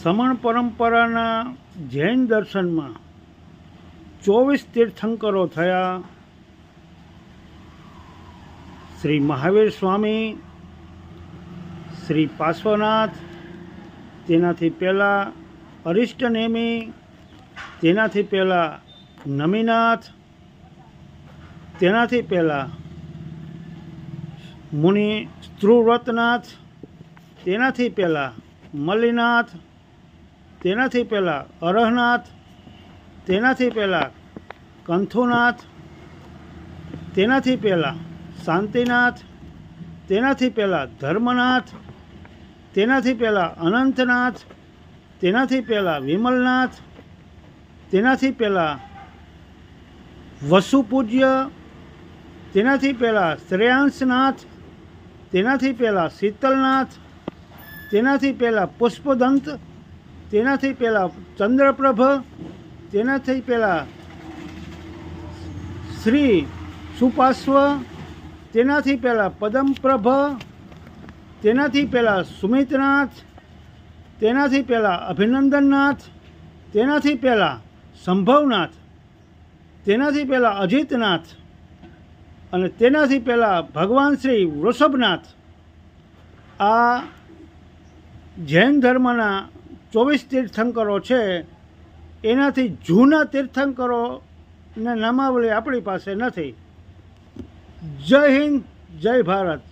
સમણ પરંપરાના જૈન દર્શનમાં 24 તીર્થંકરો થયા. શ્રી મહાવીર સ્વામી, શ્રી પાર્શ્વનાથ, તેનાથી પહેલાં અરિષ્ટનેમી, તેનાથી પહેલાં નમિનાથ, તેનાથી પહેલાં મુનિ સ્ત્રુવ્રતનાથ, તેનાથી પહેલાં મલ્લીનાથ, તેનાથી પહેલાં અરહનાથ, તેનાથી પહેલાં કંથુનાથ, તેનાથી પહેલાં શાંતિનાથ, તેનાથી પહેલાં ધર્મનાથ, તેનાથી પહેલાં અનંતનાથ, તેનાથી પહેલાં વિમલનાથ, તેનાથી પહેલાં વસુપૂજ્ય, તેનાથી પહેલાં શ્રેયાંશનાથ, તેનાથી પહેલાં શીતલનાથ, તેનાથી પહેલાં પુષ્પદંત, તેનાથી પહેલાં ચંદ્રપ્રભ, તેનાથી પહેલાં શ્રી સુપાર્શ્વ, તેનાથી પહેલાં પદમપ્રભ, તેનાથી પહેલાં સુમિતનાથ, તેનાથી પહેલાં અભિનંદનનાથ, તેનાથી પહેલાં સંભવનાથ, તેનાથી પહેલાં અજીતનાથ અને તેનાથી પહેલાં ભગવાન શ્રી વૃષભનાથ. આ જૈન ધર્મના 24 તીર્થંકરો છે. એનાથી જૂના તીર્થંકરોના નામાવલી આપણી પાસે નથી. જય હિન્દ, જય ભારત.